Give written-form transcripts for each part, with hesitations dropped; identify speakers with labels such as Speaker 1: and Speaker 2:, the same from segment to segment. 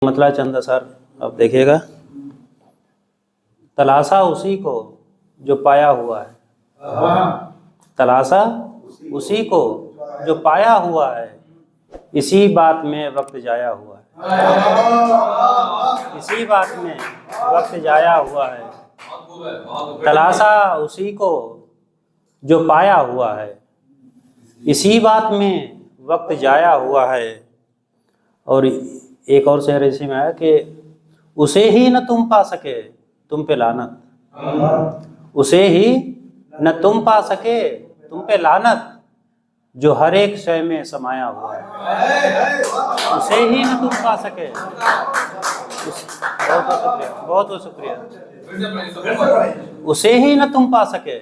Speaker 1: मतला चंद सर अब देखिएगा। तलाशा उसी को जो पाया हुआ है, तलाशा उसी को जो पाया हुआ है, इसी बात में वक्त जाया हुआ है, इसी बात में वक्त जाया हुआ है। तलाशा उसी को जो पाया हुआ है, इसी बात में वक्त जाया हुआ है। और एक और शेर इसी में है कि उसे ही न तुम पा सके तुम पे लानत, उसे ही न तुम पा सके तुम पे लानत, जो हर एक शय में समाया हुआ है। उसे ही न तुम पा सके, बहुत बहुत शुक्रिया। उसे ही न तुम पा सके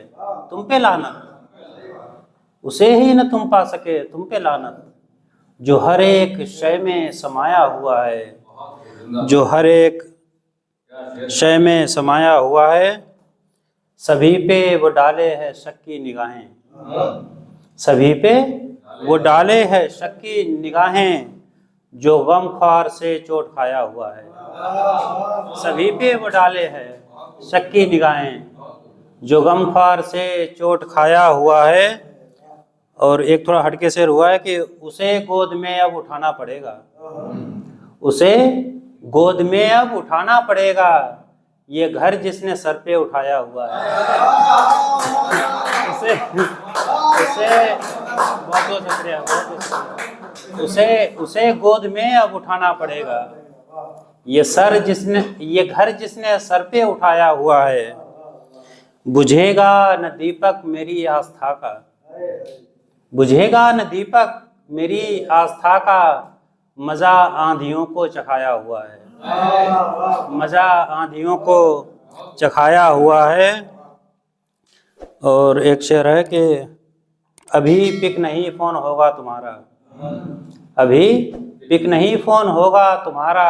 Speaker 1: तुम पे लानत, उसे ही न तुम पा सके तुम पे लानत, जो हर एक शय में समाया हुआ है, जो हर एक शय में समाया हुआ है। सभी पे वो डाले है शक की निगाहें, सभी पे वो डाले है शक की निगाहें, जो गम ख्वार से चोट खाया हुआ है। सभी पे वो डाले है शक की निगाहें, जो गम ख्वार से चोट खाया हुआ है। और एक थोड़ा हटके शेर हुआ है कि उसे गोद में अब उठाना पड़ेगा, उसे गोद में अब उठाना पड़ेगा, ये घर जिसने सर पे उठाया हुआ है। उसे बहुत बहुत शुक्रिया, बहुत शुक्रिया। उसे गोद में अब उठाना पड़ेगा, ये घर जिसने सर पे उठाया हुआ है। बुझेगा न दीपक मेरी आस्था का, बुझेगा न दीपक मेरी आस्था का, मजा आंधियों को चखाया हुआ है, मजा आंधियों को चखाया हुआ है। और एक शेर है कि अभी पिक नहीं फोन होगा तुम्हारा, अभी पिक नहीं फोन होगा तुम्हारा,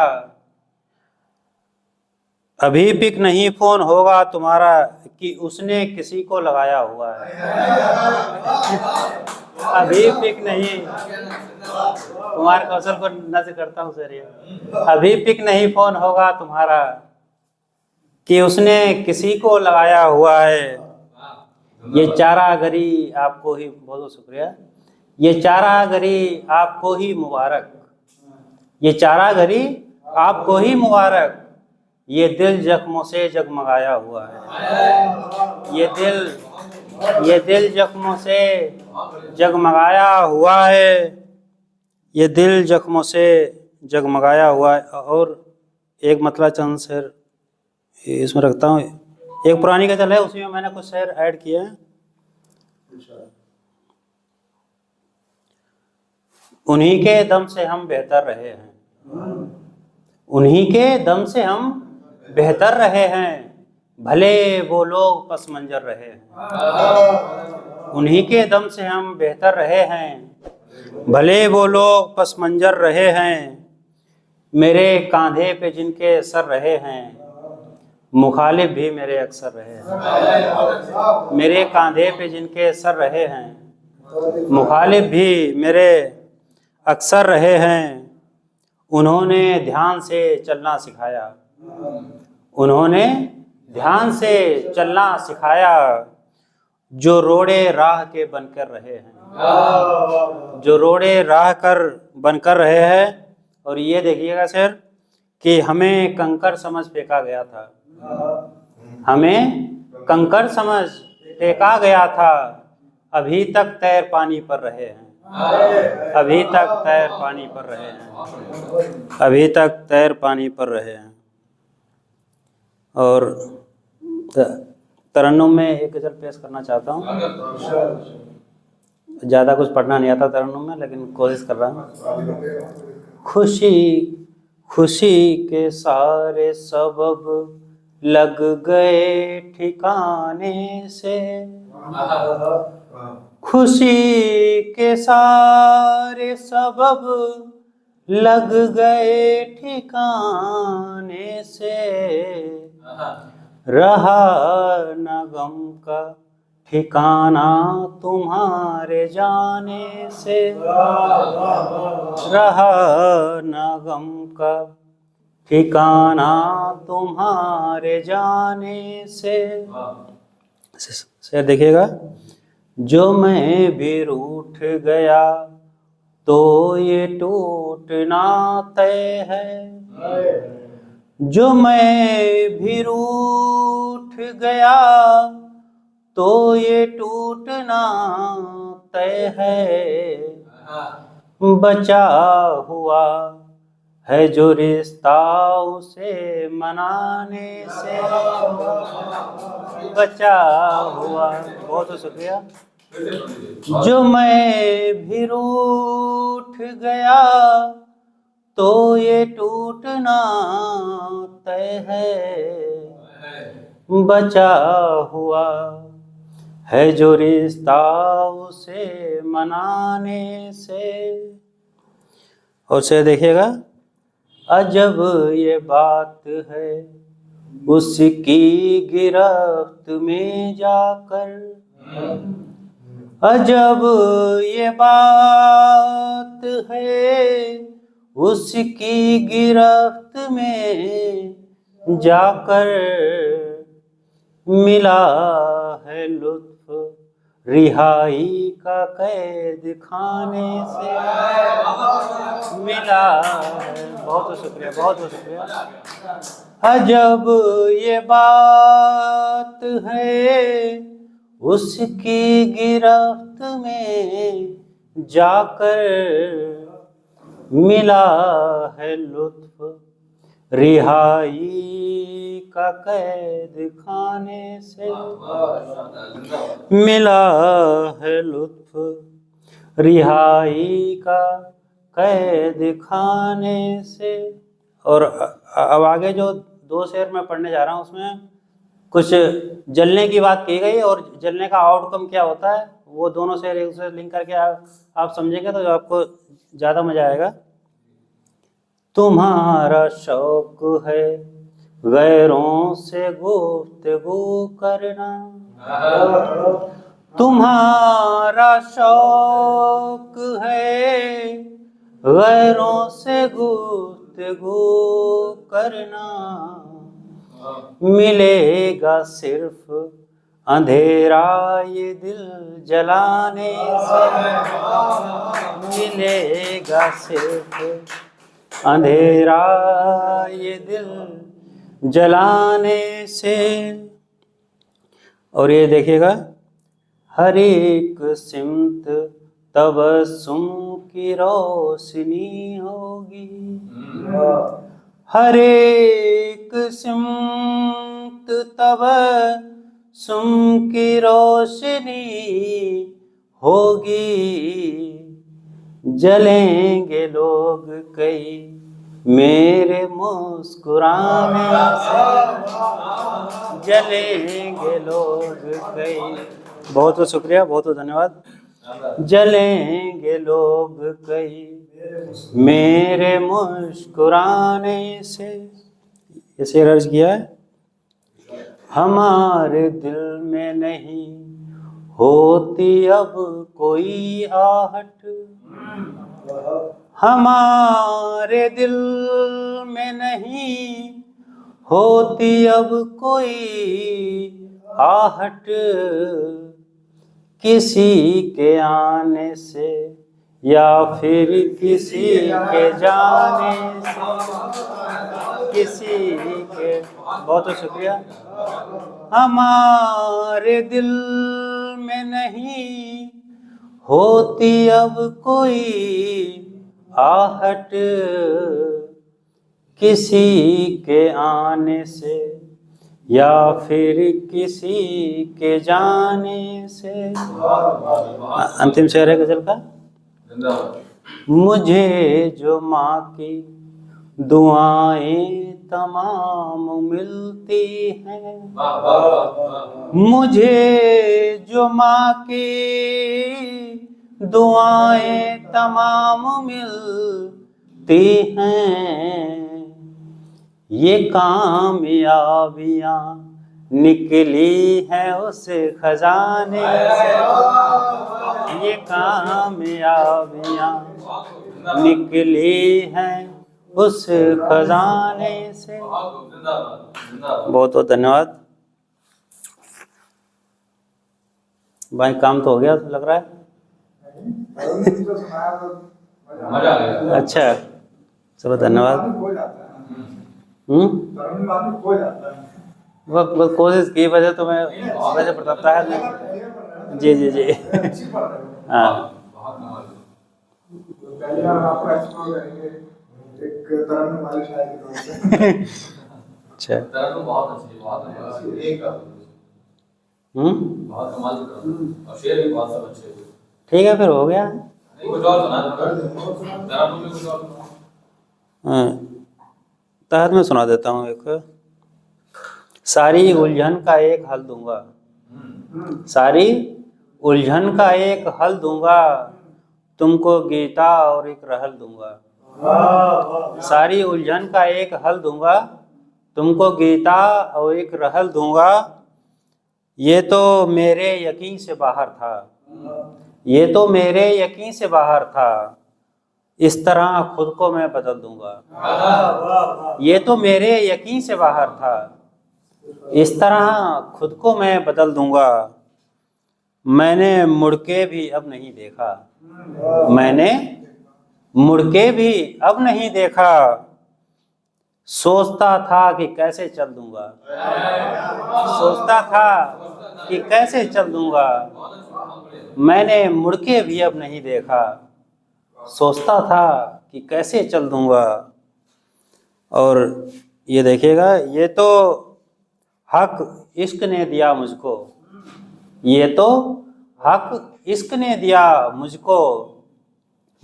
Speaker 1: अभी पिक नहीं फोन होगा तुम्हारा, कि उसने किसी को लगाया हुआ है। अभी पिक नहीं, कुमार कौशल को नज़र करता हूँ सर, ये अभी पिक नहीं फोन होगा तुम्हारा, कि उसने किसी को लगाया हुआ है। ये चारा गरी आपको ही, बहुत बहुत शुक्रिया। ये चारा गरी आपको ही मुबारक, ये चारा गरी आपको ही मुबारक, ये दिल जख्मों से जगमगाया हुआ है। ये दिल जख्मों से जगमगाया हुआ है, ये दिल जख्मों से जगमगाया हुआ है। और एक मतला चंद शेर इसमें रखता हूँ, एक पुरानी गज़ल है, उसी में मैंने कुछ शेर ऐड किए हैं। उन्हीं के दम से हम बेहतर रहे हैं, उन्हीं के दम से हम बेहतर रहे हैं, भले वो लोग पस मंजर रहे हैं। उन्हीं के दम से हम बेहतर रहे हैं, भले वो लोग पस मंजर रहे हैं। मेरे कांधे पे जिनके सर रहे हैं, मुखालिफ भी मेरे अक्सर रहे हैं। मेरे कांधे पे जिनके सर रहे हैं, मुखालिफ भी मेरे अक्सर रहे हैं। उन्होंने ध्यान से चलना सिखाया, उन्होंने ध्यान से चलना सिखाया, जो रोड़े राह के बनकर रहे हैं, जो रोड़े राह कर बनकर रहे हैं। और ये देखिएगा सर कि हमें कंकर समझ फेंका गया था, हमें कंकर समझ फेंका गया था, अभी तक तैर पानी पर रहे हैं, अभी तक तैर पानी पर रहे हैं, अभी तक तैर पानी पर रहे हैं। और तरन्नुम में एक गज़ल पेश करना चाहता हूँ। ज़्यादा कुछ पढ़ना नहीं आता तरन्नुम में, लेकिन कोशिश कर रहा हूँ। खुशी खुशी के सारे सबब लग गए ठिकाने से, खुशी के सारे सबब लग गए ठिकाने से, रहा न गम का ठिकाना तुम्हारे जाने से, रहा न गम का ठिकाना तुम्हारे जाने से देखिएगा। जो मैं भी रूठ गया तो ये टूटना तय है। जो मैं भी रूठ गया तो ये टूटना तय है। बचा हुआ है जो रिश्ता उसे मनाने से बचा हुआ। बहुत शुक्रिया। जो मैं भी रूठ गया तो ये टूटना तय है। बचा हुआ है जो रिश्ता उसे मनाने से। और से देखिएगा। अजब ये बात है उसकी गिरफ्त में जाकर। अजब ये बात है उसकी गिरफ्त में जाकर। मिला है लुत्फ रिहाई का कैद खाने से मिला है। बहुत शुक्रिया, बहुत शुक्रिया। अजब ये बात है उसकी गिरफ्त में जाकर। मिला है लुत्फ रिहाई का कैद खाने से मिला है लुत्फ रिहाई का कैद खाने से। और अब आगे जो दो शेर मैं पढ़ने जा रहा हूँ उसमें कुछ जलने की बात की गई और जलने का आउटकम क्या होता है वो दोनों शेर एक दूसरे लिंक करके आप समझेंगे तो आपको ज़्यादा मजा आएगा। तुम्हारा शौक है गैरों से गुफ्तगू करना। तुम्हारा शौक है गैरों से गुफ्तगू करना। मिलेगा सिर्फ अंधेरा ये दिल जलाने से। मिलेगा सिर्फ अंधेरा ये दिल जलाने से। और ये देखिएगा। हर एक सिमत तबस्सुम की रोशनी होगी। हर एक सिमत तबस्सुम की रोशनी होगी। जलेंगे लोग कई मेरे मुस्कुराने से। जलेंगे लोग कई। बहुत बहुत शुक्रिया, बहुत बहुत धन्यवाद। जलेंगे लोग कई मेरे मुस्कुराने से। इसे अर्ज किया है। हमारे दिल में नहीं होती अब कोई आहट। हमारे दिल में नहीं होती अब कोई आहट। किसी के आने से या फिर किसी के जाने से। किसी के। बहुत शुक्रिया। हमारे दिल में नहीं होती अब कोई आहट। किसी के आने से या फिर किसी के जाने से। अंतिम शेर है गजल का। मुझे जो माँ की दुआएं तमाम मिलती हैं। मुझे जो माँ की दुआएं तमाम मिलती हैं। ये कामयाबियाँ निकली है उस खजाने से। ये कामयाबियाँ निकली हैं उस खजाने से। बहुत बहुत धन्यवाद भाई। काम तो हो गया लग रहा है। अच्छा चलो धन्यवाद। बस कोशिश की वजह तो मैं वैसे बताता है। जी जी जी हाँ अच्छा ठीक है फिर हो गया। तहत में सुना देता हूँ एक। सारी उलझन का एक हल दूंगा, सारी उलझन का एक हल दूंगा, तुमको गीता और एक रहल दूंगा। सारी उलझन का एक हल दूंगा, तुमको गीता और एक रहल दूंगा। ये तो मेरे यकीन से बाहर था, ये तो मेरे यकीन से बाहर था, इस तरह खुद को मैं बदल दूंगा। ये तो मेरे यकीन से बाहर था, इस तरह खुद को मैं बदल दूंगा। मैंने मुड़ के भी अब नहीं देखा, मैंने मुड़ के भी अब नहीं देखा। सोचता था कि कैसे चल दूंगा, सोचता था कि कैसे चल दूंगा। मैंने मुड़ के भी अब नहीं देखा, सोचता था कि कैसे चल दूंगा। और ये देखिएगा, ये तो हक इश्क ने दिया मुझको, ये तो हक इश्क ने दिया मुझको,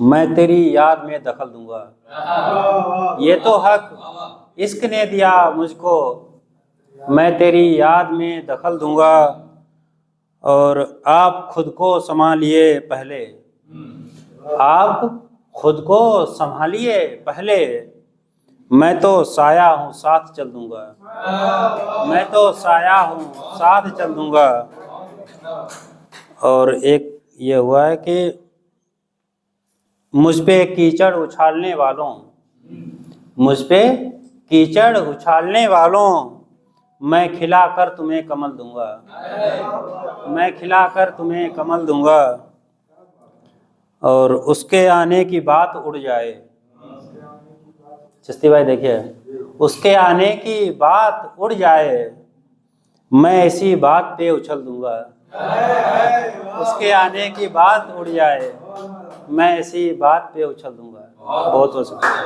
Speaker 1: मैं तेरी याद में दखल दूंगा। ये तो हक इश्क ने दिया मुझको, मैं तेरी याद में दखल दूंगा। और आप खुद को संभालिए पहले, आप खुद को संभालिए पहले, मैं तो साया हूँ साथ चल दूंगा, मैं तो साया हूँ साथ चल दूंगा। और एक ये हुआ है कि मुझ पे कीचड़ उछालने वालों, मुझ पे कीचड़ उछालने वालों, मैं खिलाकर तुम्हें कमल दूंगा, मैं खिलाकर तुम्हें कमल दूंगा। और उसके आने की बात उड़ जाए, चिश्ती भाई देखिए, उसके आने की बात उड़ जाए, मैं इसी बात पे उछल दूंगा। उसके आने की बात उड़ जाए, मैं इसी बात पे उछल दूंगा। बहुत बहुत शुक्रिया।